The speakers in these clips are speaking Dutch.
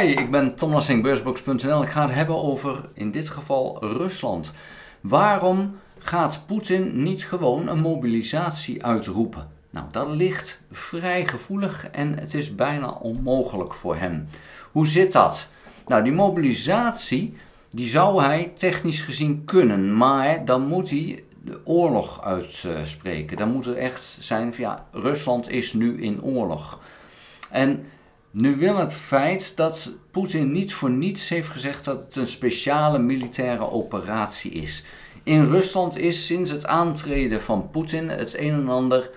Hi, ik ben Tom Lassing, beursbox.nl. Ik ga het hebben over, in dit geval, Rusland. Waarom gaat Poetin niet gewoon een mobilisatie uitroepen? Nou, dat ligt vrij gevoelig en het is bijna onmogelijk voor hem. Hoe zit dat? Nou, die mobilisatie, die zou hij technisch gezien kunnen, maar dan moet hij de oorlog uitspreken. Dan moet er echt zijn van ja, Rusland is nu in oorlog. En nu wil het feit dat Poetin niet voor niets heeft gezegd dat het een speciale militaire operatie is. In Rusland is sinds het aantreden van Poetin het een en ander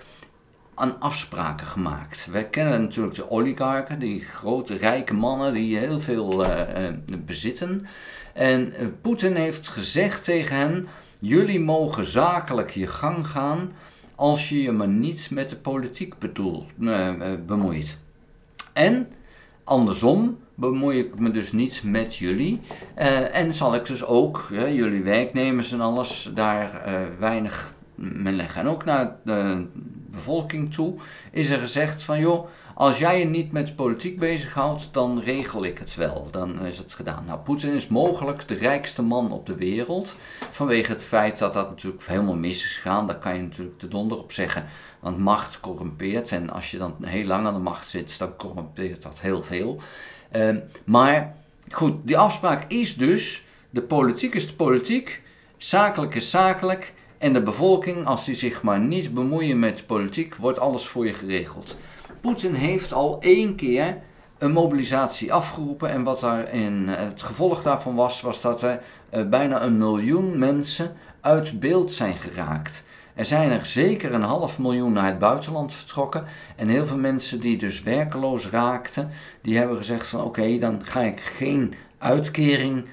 aan afspraken gemaakt. Wij kennen natuurlijk de oligarchen, die grote rijke mannen die heel veel bezitten. En Poetin heeft gezegd tegen hen: jullie mogen zakelijk je gang gaan als je je maar niet met de politiek bemoeit. En andersom bemoei ik me dus niet met jullie. En zal ik dus ook, jullie werknemers en alles, daar weinig mee leggen. En ook naar de bevolking toe is er gezegd van joh, als jij je niet met politiek bezighoudt, dan regel ik het wel. Dan is het gedaan. Nou, Poetin is mogelijk de rijkste man op de wereld. Vanwege het feit dat dat natuurlijk helemaal mis is gegaan. Daar kan je natuurlijk de donder op zeggen. Want macht corrumpeert. En als je dan heel lang aan de macht zit, dan corrumpeert dat heel veel. Maar goed, die afspraak is dus, de politiek is de politiek. Zakelijk is zakelijk. En de bevolking, als die zich maar niet bemoeien met politiek, wordt alles voor je geregeld. Poetin heeft al 1 keer een mobilisatie afgeroepen en wat daar het gevolg daarvan was dat er bijna 1 miljoen mensen uit beeld zijn geraakt. Er zijn er zeker 500.000 naar het buitenland vertrokken en heel veel mensen die dus werkeloos raakten, die hebben gezegd van oké, dan ga ik geen uitkering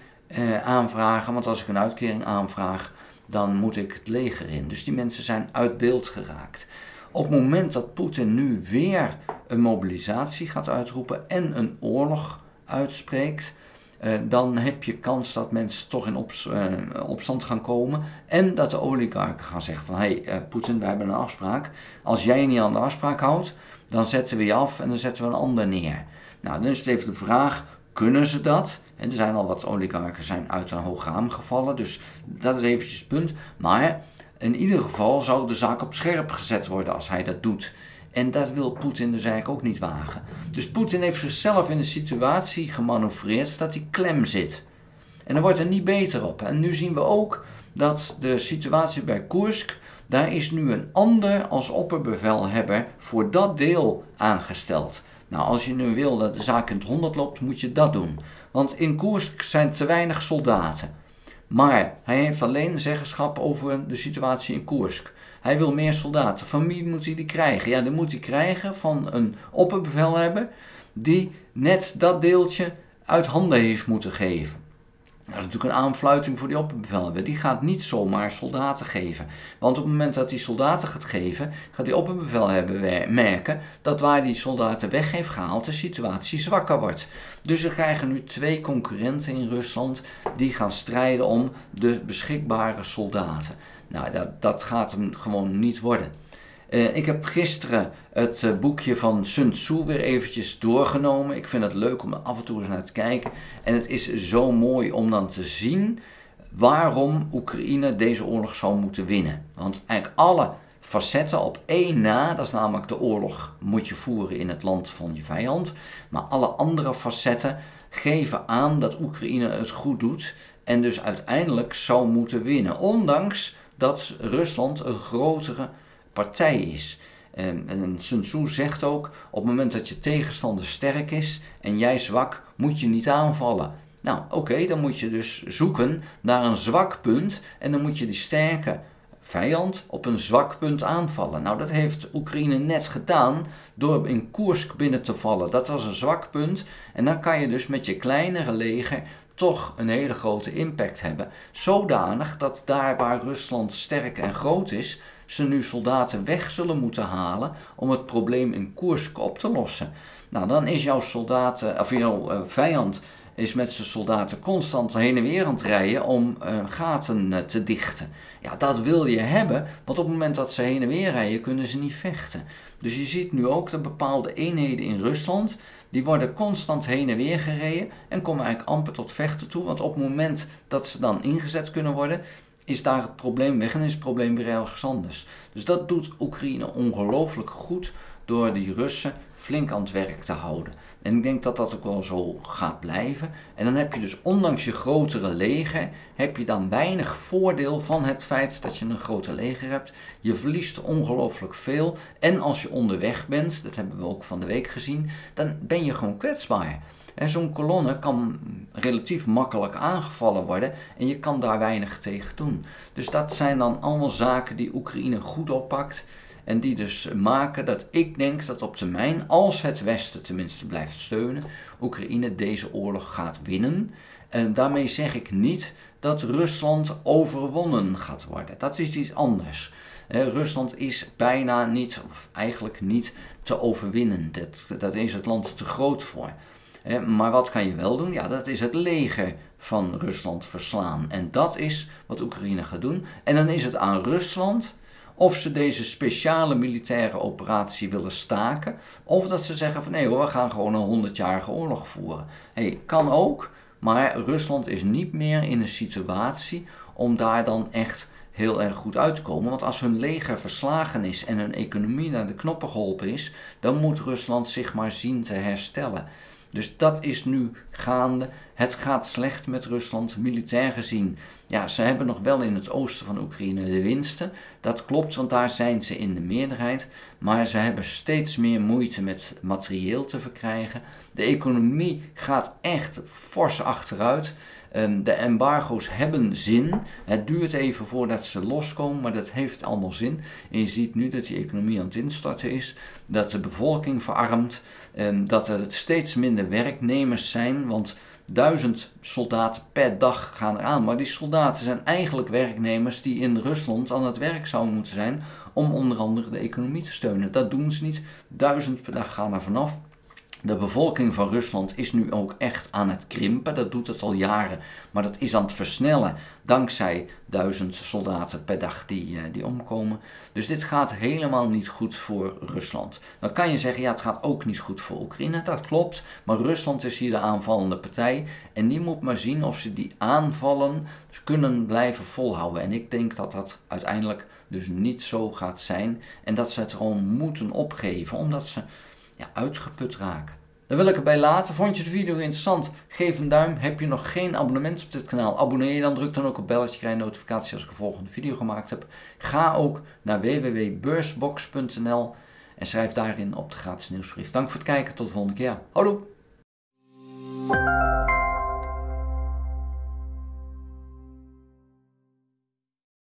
aanvragen, want als ik een uitkering aanvraag, dan moet ik het leger in. Dus die mensen zijn uit beeld geraakt. Op het moment dat Poetin nu weer een mobilisatie gaat uitroepen en een oorlog uitspreekt, dan heb je kans dat mensen toch in opstand gaan komen en dat de oligarchen gaan zeggen van hey, Poetin, wij hebben een afspraak. Als jij je niet aan de afspraak houdt, dan zetten we je af en dan zetten we een ander neer. Nou, dan is het even de vraag, kunnen ze dat? En er zijn al wat oligarchen zijn uit een hoog raam gevallen, dus dat is eventjes het punt. Maar in ieder geval zou de zaak op scherp gezet worden als hij dat doet. En dat wil Poetin dus eigenlijk ook niet wagen. Dus Poetin heeft zichzelf in een situatie gemanoeuvreerd dat hij klem zit. En daar wordt er niet beter op. En nu zien we ook dat de situatie bij Koersk, daar is nu een ander als opperbevelhebber voor dat deel aangesteld. Nou, als je nu wil dat de zaak in het 100 loopt, moet je dat doen. Want in Koersk zijn te weinig soldaten. Maar hij heeft alleen zeggenschap over de situatie in Koersk. Hij wil meer soldaten. Van wie moet hij die krijgen? Ja, die moet hij krijgen van een opperbevelhebber die net dat deeltje uit handen heeft moeten geven. Dat is natuurlijk een aanfluiting voor die opperbevelhebber. Die gaat niet zomaar soldaten geven. Want op het moment dat hij soldaten gaat geven, gaat die opperbevelhebber merken dat waar die soldaten weg heeft gehaald, de situatie zwakker wordt. Dus er krijgen nu 2 concurrenten in Rusland die gaan strijden om de beschikbare soldaten. Nou, dat gaat hem gewoon niet worden. Ik heb gisteren het boekje van Sun Tzu weer eventjes doorgenomen. Ik vind het leuk om er af en toe eens naar te kijken. En het is zo mooi om dan te zien waarom Oekraïne deze oorlog zou moeten winnen. Want eigenlijk alle facetten op één na, dat is namelijk de oorlog moet je voeren in het land van je vijand. Maar alle andere facetten geven aan dat Oekraïne het goed doet en dus uiteindelijk zou moeten winnen. Ondanks dat Rusland een grotere partij is. En Sun Tzu zegt ook, op het moment dat je tegenstander sterk is en jij zwak, moet je niet aanvallen. Nou, oké, dan moet je dus zoeken naar een zwak punt en dan moet je die sterke vijand op een zwak punt aanvallen. Nou, dat heeft Oekraïne net gedaan door in Koersk binnen te vallen. Dat was een zwak punt en dan kan je dus met je kleinere leger toch een hele grote impact hebben. Zodanig dat daar waar Rusland sterk en groot is, ze nu soldaten weg zullen moeten halen om het probleem in Koersk op te lossen. Nou, dan is jouw vijand is met zijn soldaten constant heen en weer aan het rijden om gaten te dichten. Ja, dat wil je hebben, want op het moment dat ze heen en weer rijden, kunnen ze niet vechten. Dus je ziet nu ook dat bepaalde eenheden in Rusland, die worden constant heen en weer gereden en komen eigenlijk amper tot vechten toe. Want op het moment dat ze dan ingezet kunnen worden, is daar het probleem weg en is het probleem weer ergens anders. Dus dat doet Oekraïne ongelooflijk goed door die Russen flink aan het werk te houden. En ik denk dat dat ook wel zo gaat blijven. En dan heb je dus ondanks je grotere leger, heb je dan weinig voordeel van het feit dat je een groter leger hebt. Je verliest ongelooflijk veel. En als je onderweg bent, dat hebben we ook van de week gezien, dan ben je gewoon kwetsbaar. En zo'n kolonne kan relatief makkelijk aangevallen worden en je kan daar weinig tegen doen. Dus dat zijn dan allemaal zaken die Oekraïne goed oppakt. En die dus maken dat ik denk dat op termijn, als het Westen tenminste blijft steunen, Oekraïne deze oorlog gaat winnen. En daarmee zeg ik niet dat Rusland overwonnen gaat worden. Dat is iets anders. Rusland is bijna niet, of eigenlijk niet, te overwinnen. Dat is het land te groot voor. Maar wat kan je wel doen? Ja, dat is het leger van Rusland verslaan. En dat is wat Oekraïne gaat doen. En dan is het aan Rusland of ze deze speciale militaire operatie willen staken, of dat ze zeggen van nee hoor, we gaan gewoon een 100-jarige oorlog voeren. Kan ook, maar Rusland is niet meer in een situatie om daar dan echt heel erg goed uit te komen. Want als hun leger verslagen is en hun economie naar de knoppen geholpen is, dan moet Rusland zich maar zien te herstellen. Dus dat is nu gaande. Het gaat slecht met Rusland, militair gezien. Ja, ze hebben nog wel in het oosten van Oekraïne de winsten. Dat klopt, want daar zijn ze in de meerderheid. Maar ze hebben steeds meer moeite met materieel te verkrijgen. De economie gaat echt fors achteruit. De embargo's hebben zin. Het duurt even voordat ze loskomen, maar dat heeft allemaal zin. En je ziet nu dat die economie aan het instorten is, dat de bevolking verarmt, dat er steeds minder werknemers zijn, want 1000 soldaten per dag gaan eraan. Maar die soldaten zijn eigenlijk werknemers die in Rusland aan het werk zouden moeten zijn om onder andere de economie te steunen. Dat doen ze niet. 1000 per dag gaan er vanaf. De bevolking van Rusland is nu ook echt aan het krimpen, dat doet het al jaren, maar dat is aan het versnellen dankzij 1000 soldaten per dag die omkomen. Dus dit gaat helemaal niet goed voor Rusland. Dan kan je zeggen, ja, het gaat ook niet goed voor Oekraïne, dat klopt, maar Rusland is hier de aanvallende partij en die moet maar zien of ze die aanvallen kunnen blijven volhouden. En ik denk dat dat uiteindelijk dus niet zo gaat zijn en dat ze het gewoon moeten opgeven, omdat ze uitgeput raken. Dan wil ik erbij laten. Vond je de video interessant? Geef een duim. Heb je nog geen abonnement op dit kanaal? Abonneer je dan. Druk dan ook op belletje. Krijg je notificatie als ik een volgende video gemaakt heb. Ga ook naar www.beursbox.nl en schrijf daarin op de gratis nieuwsbrief. Dank voor het kijken. Tot de volgende keer. Houdoe!